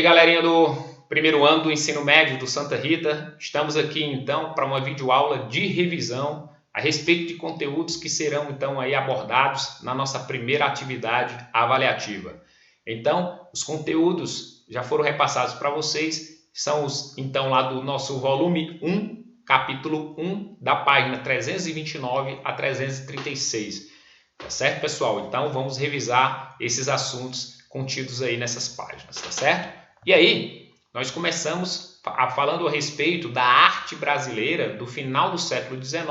Galerinha do primeiro ano do ensino médio do Santa Rita, estamos aqui então para uma videoaula de revisão a respeito de conteúdos que serão então aí abordados na nossa primeira atividade avaliativa. Então, os conteúdos já foram repassados para vocês, são os então lá do nosso volume 1, capítulo 1, da página 329 a 336. Tá certo, pessoal? Então, vamos revisar esses assuntos contidos aí nessas páginas, tá certo? E aí, nós começamos falando a respeito da arte brasileira do final do século XIX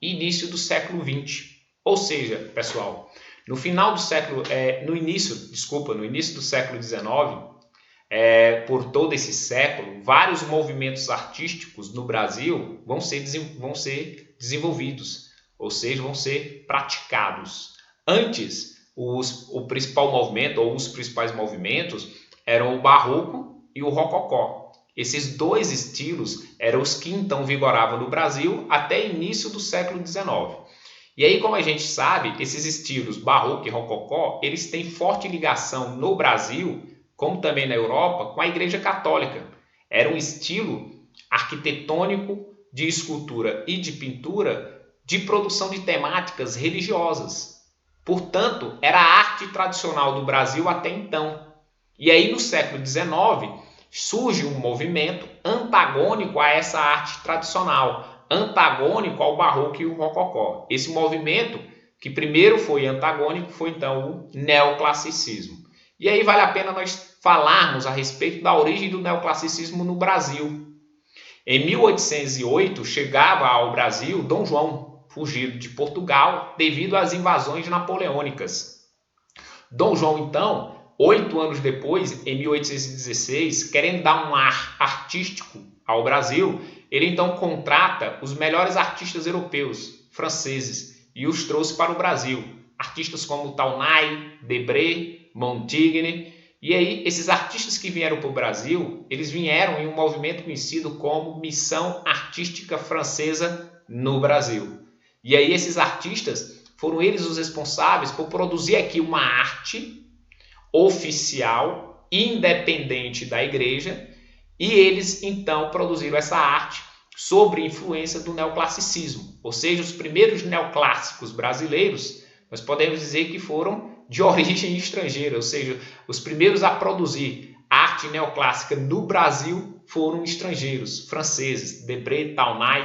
e início do século XX. Ou seja, pessoal, no início do século XIX, por todo esse século, vários movimentos artísticos no Brasil vão ser desenvolvidos, ou seja, vão ser praticados. Antes, o principal movimento, ou os principais movimentos, eram o Barroco e o Rococó. Esses dois estilos eram os que então vigoravam no Brasil até início do século XIX. E aí, como a gente sabe, esses estilos Barroco e Rococó, eles têm forte ligação no Brasil, como também na Europa, com a Igreja Católica. Era um estilo arquitetônico, de escultura e de pintura, de produção de temáticas religiosas. Portanto, era a arte tradicional do Brasil até então. E aí, no século XIX, surge um movimento antagônico a essa arte tradicional, antagônico ao Barroco e o Rococó. Esse movimento, que primeiro foi antagônico, foi então o neoclassicismo. E aí vale a pena nós falarmos a respeito da origem do neoclassicismo no Brasil. Em 1808, chegava ao Brasil Dom João, fugido de Portugal devido às invasões napoleônicas. Dom João, então, 8 anos depois, em 1816, querendo dar um ar artístico ao Brasil, ele então contrata os melhores artistas europeus, franceses, e os trouxe para o Brasil. Artistas como Taunay, Debré, Montigny. E aí, esses artistas que vieram para o Brasil, eles vieram em um movimento conhecido como Missão Artística Francesa no Brasil. E aí, esses artistas foram eles os responsáveis por produzir aqui uma arte oficial, independente da igreja, e eles então produziram essa arte sob influência do neoclassicismo. Ou seja, os primeiros neoclássicos brasileiros, nós podemos dizer que foram de origem estrangeira, ou seja, os primeiros a produzir arte neoclássica no Brasil foram estrangeiros, franceses, Debré, Taunay,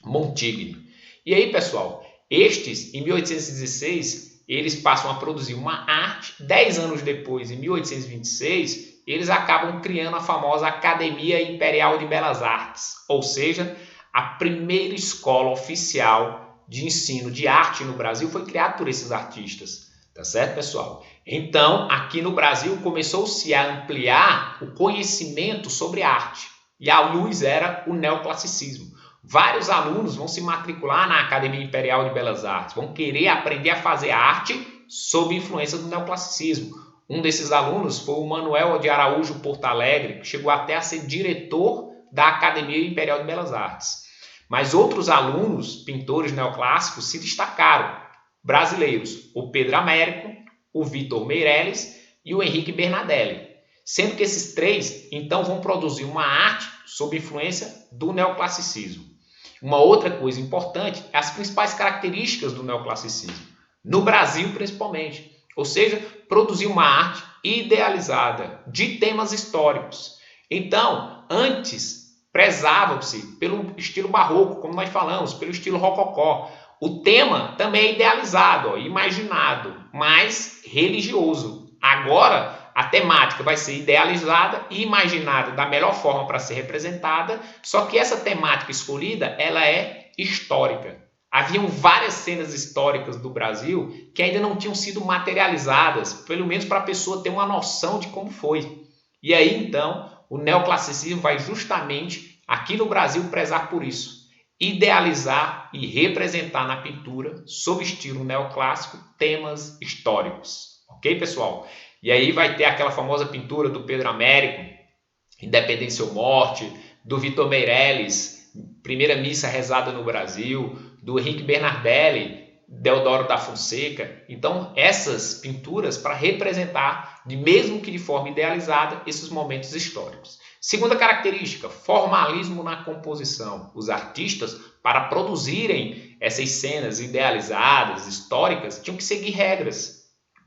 Montigny. E aí, pessoal, estes, em 1816, eles passam a produzir uma arte. 10 anos depois, em 1826, eles acabam criando a famosa Academia Imperial de Belas Artes, ou seja, a primeira escola oficial de ensino de arte no Brasil foi criada por esses artistas. Tá certo, pessoal? Então, aqui no Brasil começou-se a ampliar o conhecimento sobre arte. E a luz era o neoclassicismo. Vários alunos vão se matricular na Academia Imperial de Belas Artes, vão querer aprender a fazer arte sob influência do neoclassicismo. Um desses alunos foi o Manuel de Araújo Porto Alegre, que chegou até a ser diretor da Academia Imperial de Belas Artes. Mas outros alunos, pintores neoclássicos, se destacaram. Brasileiros, o Pedro Américo, o Vitor Meirelles e o Henrique Bernardelli. Sendo que esses três, então, vão produzir uma arte sob influência do neoclassicismo. Uma outra coisa importante é as principais características do neoclassicismo, no Brasil principalmente. Ou seja, produzir uma arte idealizada de temas históricos. Então, antes, prezava-se pelo estilo barroco, como nós falamos, pelo estilo rococó. O tema também é idealizado, imaginado, mas religioso. Agora, a temática vai ser idealizada e imaginada da melhor forma para ser representada, só que essa temática escolhida, ela é histórica. Haviam várias cenas históricas do Brasil que ainda não tinham sido materializadas, pelo menos para a pessoa ter uma noção de como foi. E aí, então, o neoclassicismo vai justamente, aqui no Brasil, prezar por isso. Idealizar e representar na pintura, sob estilo neoclássico, temas históricos. Ok, pessoal? E aí vai ter aquela famosa pintura do Pedro Américo, Independência ou Morte, do Vitor Meirelles, Primeira Missa Rezada no Brasil, do Henrique Bernardelli, Deodoro da Fonseca. Então, essas pinturas para representar, mesmo que de forma idealizada, esses momentos históricos. Segunda característica, formalismo na composição. Os artistas, para produzirem essas cenas idealizadas, históricas, tinham que seguir regras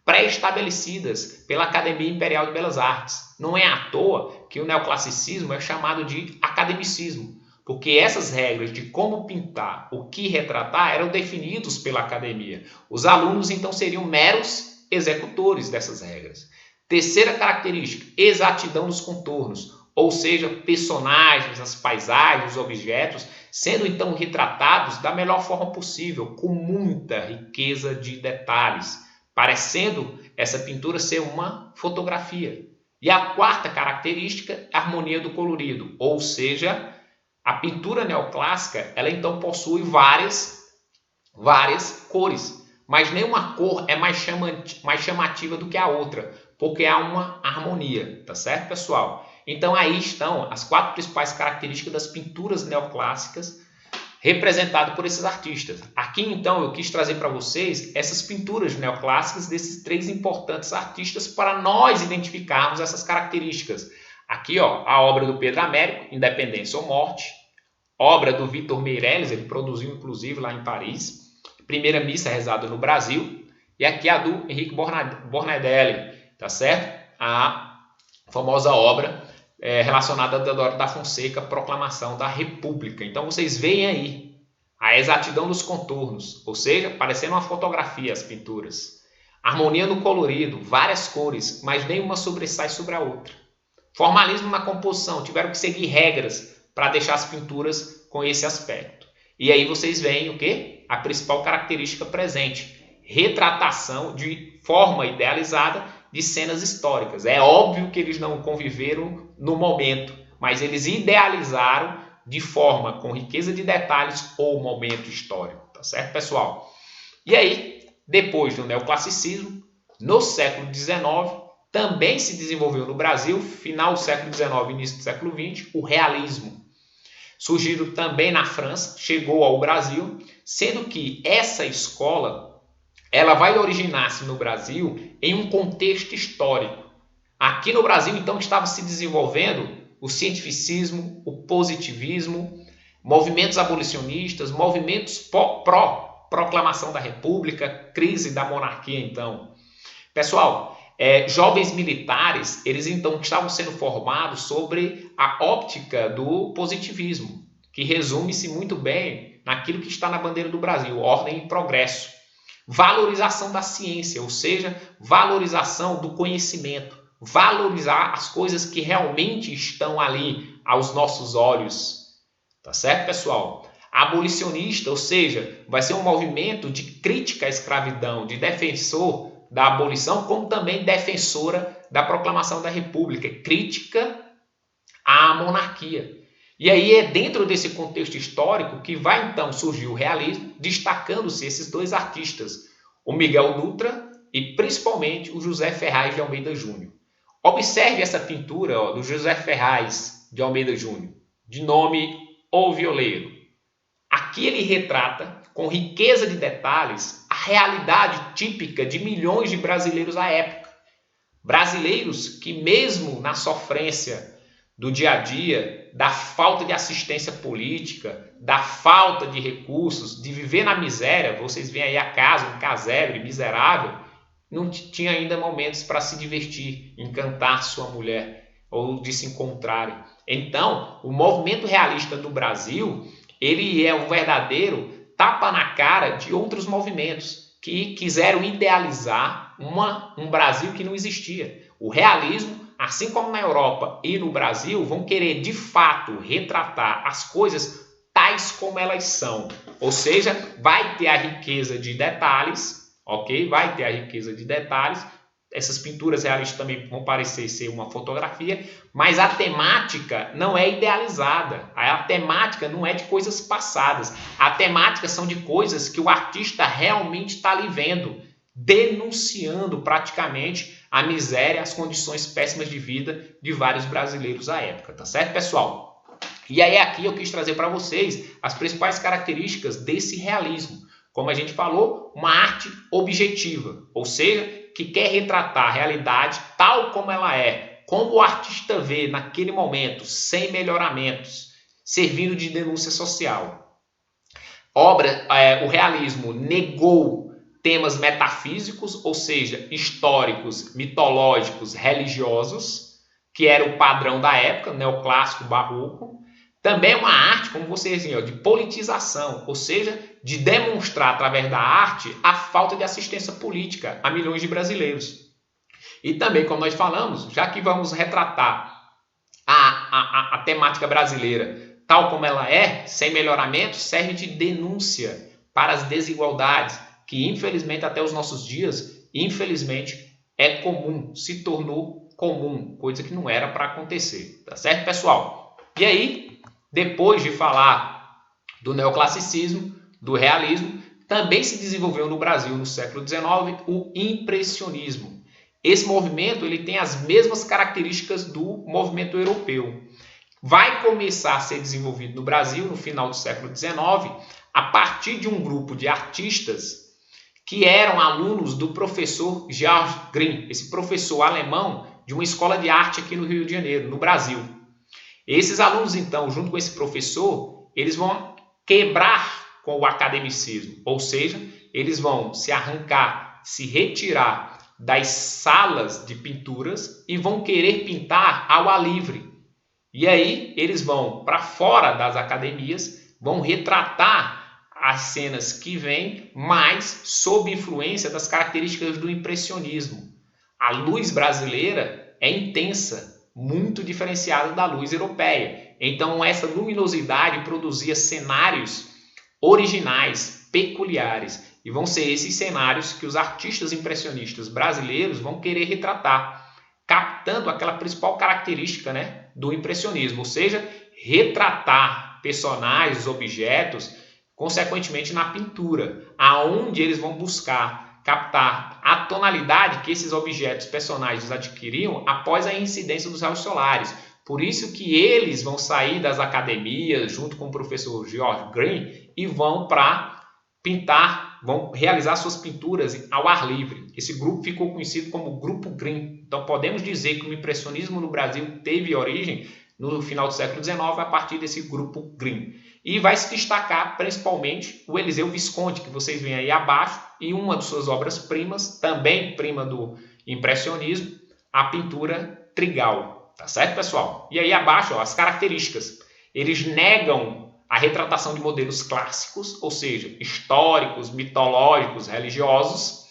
pré-estabelecidas pela Academia Imperial de Belas Artes. Não é à toa que o neoclassicismo é chamado de academicismo, porque essas regras de como pintar, o que retratar, eram definidos pela academia. Os alunos, então, seriam meros executores dessas regras. Terceira característica, exatidão nos contornos, ou seja, personagens, as paisagens, os objetos, sendo então retratados da melhor forma possível, com muita riqueza de detalhes, parecendo essa pintura ser uma fotografia. E a quarta característica, harmonia do colorido, ou seja, a pintura neoclássica, ela então possui várias cores, mas nenhuma cor é mais chamativa do que a outra, porque há uma harmonia, tá certo, pessoal? Então aí estão as 4 principais características das pinturas neoclássicas representado por esses artistas. Aqui, então, eu quis trazer para vocês essas pinturas neoclássicas desses 3 importantes artistas para nós identificarmos essas características. Aqui, ó, a obra do Pedro Américo, Independência ou Morte, obra do Victor Meirelles, ele produziu, inclusive, lá em Paris, Primeira Missa Rezada no Brasil, e aqui a do Henrique Bornadelli, tá certo? A famosa obra relacionada a Deodoro da Fonseca, Proclamação da República. Então vocês veem aí a exatidão dos contornos, ou seja, parecendo uma fotografia as pinturas. Harmonia no colorido, várias cores, mas nenhuma sobressai sobre a outra. Formalismo na composição, tiveram que seguir regras para deixar as pinturas com esse aspecto. E aí vocês veem o quê? A principal característica presente, retratação de forma idealizada de cenas históricas. É óbvio que eles não conviveram no momento, mas eles idealizaram de forma com riqueza de detalhes o momento histórico, tá certo, pessoal? E aí, depois do neoclassicismo, no século XIX, também se desenvolveu no Brasil, final do século XIX, início do século XX, o realismo. Surgido também na França, chegou ao Brasil, sendo que essa escola ela vai originar-se no Brasil em um contexto histórico. Aqui no Brasil, então, estava se desenvolvendo o cientificismo, o positivismo, movimentos abolicionistas, movimentos pró-proclamação da República, crise da monarquia, então. Pessoal, jovens militares, eles então estavam sendo formados sobre a óptica do positivismo, que resume-se muito bem naquilo que está na bandeira do Brasil, ordem e progresso. Valorização da ciência, ou seja, valorização do conhecimento, valorizar as coisas que realmente estão ali aos nossos olhos, tá certo, pessoal? Abolicionista, ou seja, vai ser um movimento de crítica à escravidão, de defensor da abolição, como também defensora da proclamação da República, crítica à monarquia. E aí é dentro desse contexto histórico que vai então surgir o realismo, destacando-se esses 2 artistas, o Miguel Dutra e principalmente o José Ferraz de Almeida Júnior. Observe essa pintura do José Ferraz de Almeida Júnior, de nome O Violeiro. Aqui ele retrata, com riqueza de detalhes, a realidade típica de milhões de brasileiros à época. Brasileiros que mesmo na sofrência do dia a dia, da falta de assistência política, da falta de recursos, de viver na miséria, vocês veem aí a casa, um casebre miserável, não tinha ainda momentos para se divertir, encantar sua mulher ou de se encontrarem. Então, o movimento realista do Brasil, ele é um verdadeiro tapa na cara de outros movimentos que quiseram idealizar um Brasil que não existia. O realismo, assim como na Europa e no Brasil, vão querer de fato retratar as coisas tais como elas são. Ou seja, vai ter a riqueza de detalhes, ok? Vai ter a riqueza de detalhes. Essas pinturas realistas também vão parecer ser uma fotografia, mas a temática não é idealizada. A temática não é de coisas passadas. A temática são de coisas que o artista realmente está ali vendo, denunciando praticamente a miséria, as condições péssimas de vida de vários brasileiros à época, tá certo, pessoal? E aí aqui eu quis trazer para vocês as principais características desse realismo. como a gente falou, uma arte objetiva, ou seja, que quer retratar a realidade tal como ela é, como o artista vê naquele momento, sem melhoramentos, servindo de denúncia social. O realismo negou temas metafísicos, ou seja, históricos, mitológicos, religiosos, que era o padrão da época, neoclássico, barroco. Também é uma arte, como vocês viram, de politização, ou seja, de demonstrar através da arte a falta de assistência política a milhões de brasileiros. E também, como nós falamos, já que vamos retratar a temática brasileira tal como ela é, sem melhoramento, serve de denúncia para as desigualdades, que infelizmente até os nossos dias, infelizmente, é comum, se tornou comum, coisa que não era para acontecer, tá certo, pessoal? E aí, depois de falar do neoclassicismo, do realismo, também se desenvolveu no Brasil, no século XIX, o impressionismo. Esse movimento ele tem as mesmas características do movimento europeu. Vai começar a ser desenvolvido no Brasil no final do século XIX, a partir de um grupo de artistas que eram alunos do professor Georg Grimm, esse professor alemão de uma escola de arte aqui no Rio de Janeiro, no Brasil. Esses alunos, então, junto com esse professor, eles vão quebrar com o academicismo, ou seja, eles vão se arrancar, se retirar das salas de pinturas e vão querer pintar ao ar livre. E aí eles vão para fora das academias, vão retratar as cenas que vêm, mas sob influência das características do impressionismo. A luz brasileira é intensa, muito diferenciada da luz europeia. Então essa luminosidade produzia cenários originais, peculiares. E vão ser esses cenários que os artistas impressionistas brasileiros vão querer retratar, captando aquela principal característica, né, do impressionismo, ou seja, retratar personagens, objetos, consequentemente na pintura, aonde eles vão buscar captar a tonalidade que esses objetos, personagens adquiriam após a incidência dos raios solares. Por isso que eles vão sair das academias junto com o professor Georg Grimm e vão para pintar, vão realizar suas pinturas ao ar livre. Esse grupo ficou conhecido como Grupo Grimm. Então podemos dizer que o impressionismo no Brasil teve origem no final do século XIX a partir desse Grupo Grimm. E vai se destacar principalmente o Eliseu Visconti, que vocês veem aí abaixo, e uma de suas obras-primas, também prima do impressionismo, a pintura Trigal. Tá certo, pessoal? E aí abaixo, ó, as características. Eles negam a retratação de modelos clássicos, ou seja, históricos, mitológicos, religiosos.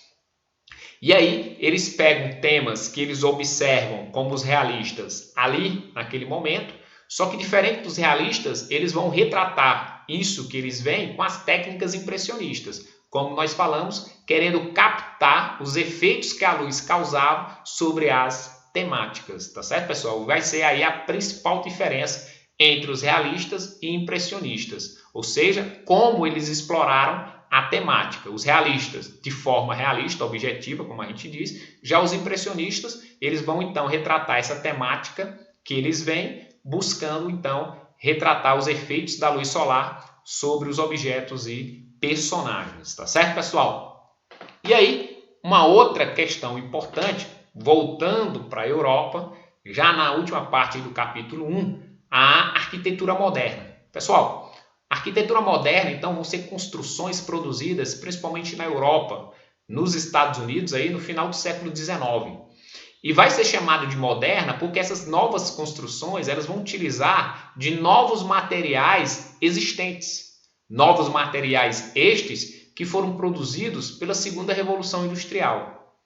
E aí eles pegam temas que eles observam como os realistas ali, naquele momento, só que diferente dos realistas, eles vão retratar isso que eles veem com as técnicas impressionistas, como nós falamos, querendo captar os efeitos que a luz causava sobre as temáticas, tá certo, pessoal? Vai ser aí a principal diferença entre os realistas e impressionistas, ou seja, como eles exploraram a temática. Os realistas de forma realista, objetiva, como a gente diz, já os impressionistas, eles vão então retratar essa temática que eles veem, buscando então retratar os efeitos da luz solar sobre os objetos e personagens, tá certo, pessoal? E aí, uma outra questão importante, voltando para a Europa, já na última parte do capítulo 1, a arquitetura moderna. Pessoal, a arquitetura moderna, então, vão ser construções produzidas principalmente na Europa, nos Estados Unidos, aí no final do século XIX. E vai ser chamado de moderna porque essas novas construções elas vão utilizar de novos materiais existentes. Novos materiais estes que foram produzidos pela segunda Revolução Industrial.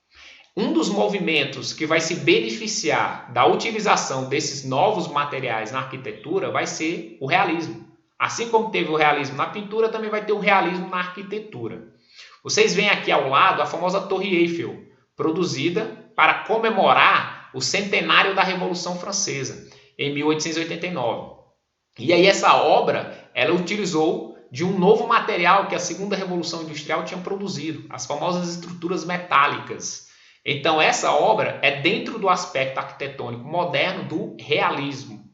Um dos movimentos que vai se beneficiar da utilização desses novos materiais na arquitetura vai ser o realismo. Assim como teve o realismo na pintura, também vai ter o realismo na arquitetura. Vocês veem aqui ao lado a famosa Torre Eiffel, produzida para comemorar o centenário da Revolução Francesa, em 1889. E aí essa obra, ela utilizou de um novo material que a segunda Revolução Industrial tinha produzido, as famosas estruturas metálicas. Então essa obra é dentro do aspecto arquitetônico moderno do realismo.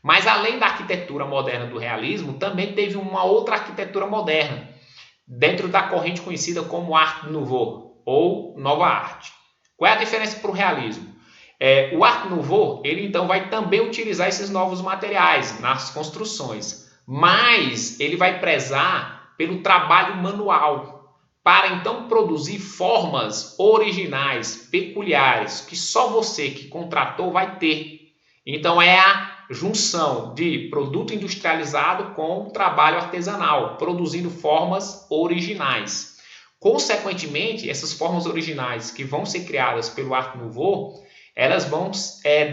Mas além da arquitetura moderna do realismo, também teve uma outra arquitetura moderna, dentro da corrente conhecida como Art Nouveau ou Nova Arte. Qual é a diferença para o realismo? O Art Nouveau, ele então vai também utilizar esses novos materiais nas construções, mas ele vai prezar pelo trabalho manual, para então produzir formas originais, peculiares, que só você que contratou vai ter. Então é a junção de produto industrializado com trabalho artesanal, produzindo formas originais. Consequentemente, essas formas originais que vão ser criadas pelo Art Nouveau, elas vão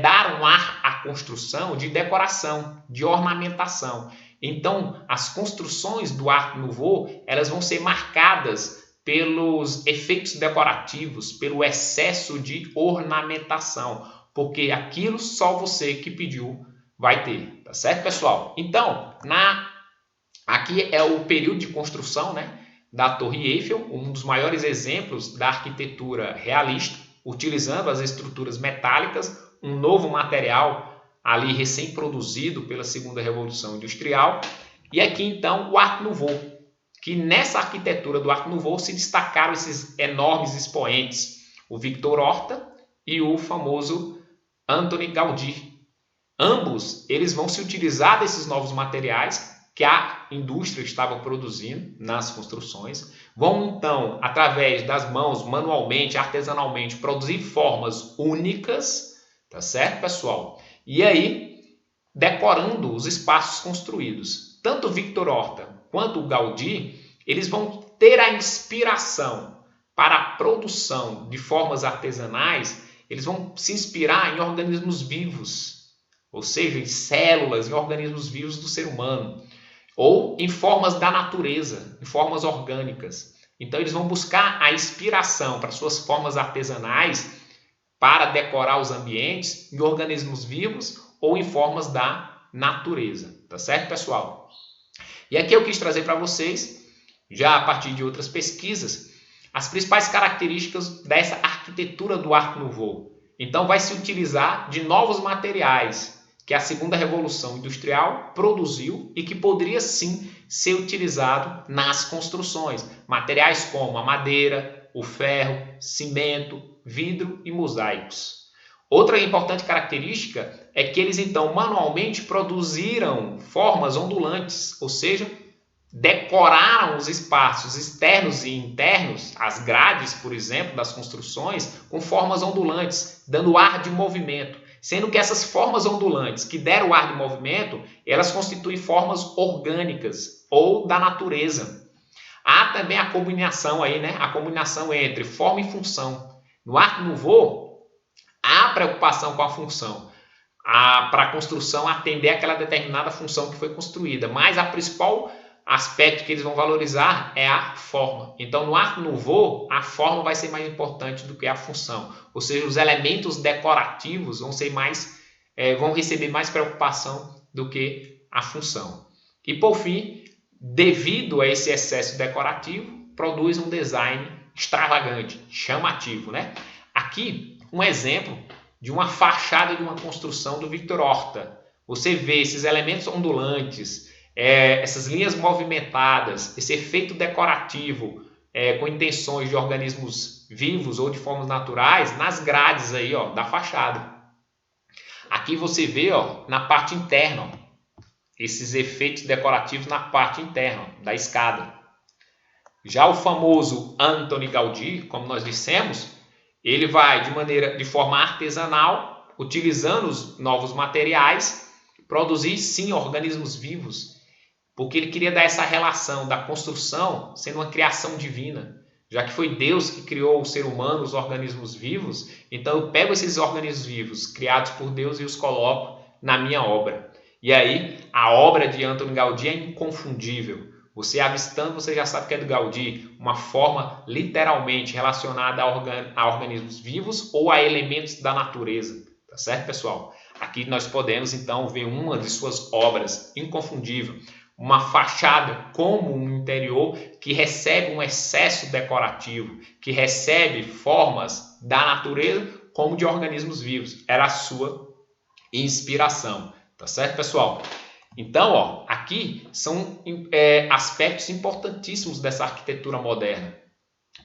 dar um ar à construção de decoração, de ornamentação. Então, as construções do Art Nouveau, elas vão ser marcadas pelos efeitos decorativos, pelo excesso de ornamentação, porque aquilo só você que pediu vai ter, tá certo, pessoal? Então, aqui é o período de construção, né, da Torre Eiffel, um dos maiores exemplos da arquitetura realista, utilizando as estruturas metálicas, um novo material ali recém-produzido pela segunda revolução industrial. E aqui então o Art Nouveau, que nessa arquitetura do Art Nouveau se destacaram esses enormes expoentes, o Victor Horta e o famoso Antoni Gaudí. Ambos eles vão se utilizar desses novos materiais que a indústria estava produzindo nas construções, vão então, através das mãos, manualmente, artesanalmente, produzir formas únicas, tá certo, pessoal? E aí, decorando os espaços construídos. Tanto o Victor Horta quanto o Gaudí, eles vão ter a inspiração para a produção de formas artesanais, eles vão se inspirar em organismos vivos, ou seja, em células, em organismos vivos do ser humano, ou em formas da natureza, em formas orgânicas. Então eles vão buscar a inspiração para suas formas artesanais para decorar os ambientes em organismos vivos ou em formas da natureza, tá certo, pessoal? E aqui eu quis trazer para vocês, já a partir de outras pesquisas, as principais características dessa arquitetura do Art Nouveau. Então vai se utilizar de novos materiais que a segunda revolução industrial produziu e que poderia sim ser utilizado nas construções. Materiais como a madeira, o ferro, cimento, vidro e mosaicos. Outra importante característica é que eles então manualmente produziram formas ondulantes, ou seja, decoraram os espaços externos e internos, as grades, por exemplo, das construções, com formas ondulantes, dando ar de movimento. Sendo que essas formas ondulantes que deram ar de movimento, elas constituem formas orgânicas ou da natureza. Há também a combinação aí, né? A combinação entre forma e função. No Art Nouveau, há preocupação com a função, para a construção atender aquela determinada função que foi construída, mas a principal aspecto que eles vão valorizar é a forma. Então, no Art Nouveau, a forma vai ser mais importante do que a função. Ou seja, os elementos decorativos vão receber mais preocupação do que a função. E, por fim, devido a esse excesso decorativo, produz um design extravagante, chamativo, né? Aqui, um exemplo de uma fachada de uma construção do Victor Horta. Você vê esses elementos ondulantes, essas linhas movimentadas, esse efeito decorativo com intenções de organismos vivos ou de formas naturais nas grades aí, ó, da fachada. Aqui você vê, ó, na parte interna, ó, esses efeitos decorativos na parte interna, ó, da escada. Já o famoso Antoni Gaudí, como nós dissemos, ele vai de forma artesanal, utilizando os novos materiais, produzir sim organismos vivos, porque ele queria dar essa relação da construção sendo uma criação divina, já que foi Deus que criou o ser humano, os organismos vivos. Então eu pego esses organismos vivos criados por Deus e os coloco na minha obra. E aí a obra de Antoni Gaudí é inconfundível. Você avistando, você já sabe que é do Gaudí, uma forma literalmente relacionada a organismos vivos ou a elementos da natureza. Tá certo, pessoal? Aqui nós podemos então ver uma de suas obras inconfundível. Uma fachada como um interior que recebe um excesso decorativo, que recebe formas da natureza como de organismos vivos. Era a sua inspiração. Tá certo, pessoal? Então, ó, aqui aqui são aspectos importantíssimos dessa arquitetura moderna,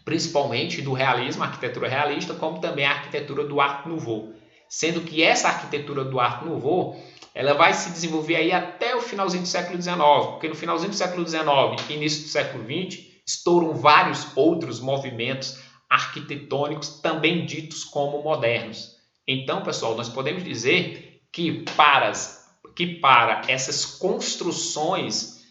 principalmente do realismo, a arquitetura realista, como também a arquitetura do Art Nouveau. Sendo que essa arquitetura do Art Nouveau, ela vai se desenvolver aí até o finalzinho do século XIX, porque no finalzinho do século XIX e início do século XX, estouram vários outros movimentos arquitetônicos também ditos como modernos. Então, pessoal, nós podemos dizer que para essas construções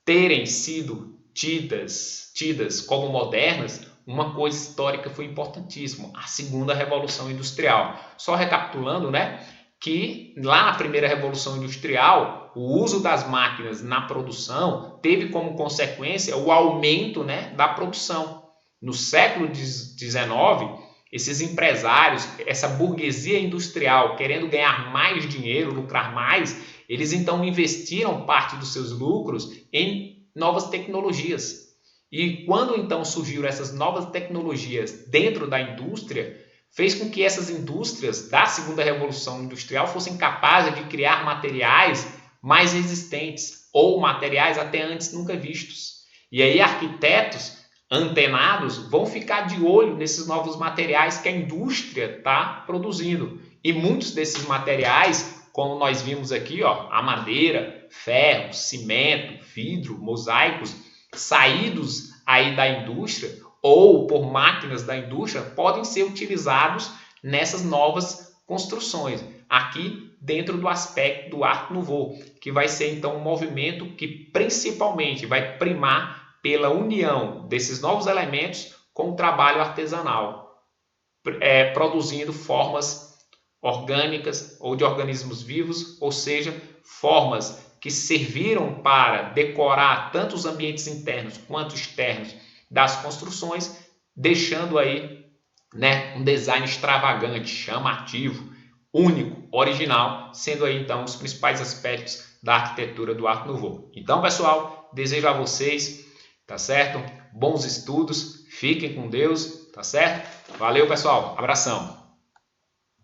terem sido tidas como modernas, uma coisa histórica foi importantíssima, a segunda Revolução Industrial. Só recapitulando, né, que lá na primeira Revolução Industrial, o uso das máquinas na produção teve como consequência o aumento, né, da produção. No século XIX, esses empresários, essa burguesia industrial, querendo ganhar mais dinheiro, lucrar mais, eles então investiram parte dos seus lucros em novas tecnologias. E quando então surgiram essas novas tecnologias dentro da indústria, fez com que essas indústrias da segunda revolução industrial fossem capazes de criar materiais mais resistentes ou materiais até antes nunca vistos. E aí arquitetos antenados vão ficar de olho nesses novos materiais que a indústria está produzindo. E muitos desses materiais, como nós vimos aqui, ó, a madeira, ferro, cimento, vidro, mosaicos, saídos aí da indústria ou por máquinas da indústria, podem ser utilizados nessas novas construções, aqui dentro do aspecto do Art Nouveau, que vai ser então um movimento que principalmente vai primar pela união desses novos elementos com o trabalho artesanal, produzindo formas orgânicas ou de organismos vivos, ou seja, formas que serviram para decorar tanto os ambientes internos quanto externos das construções, deixando aí, né, um design extravagante, chamativo, único, original, sendo aí então os principais aspectos da arquitetura do Art Nouveau. Então, pessoal, desejo a vocês, tá certo? Bons estudos, fiquem com Deus, tá certo? Valeu, pessoal, abração!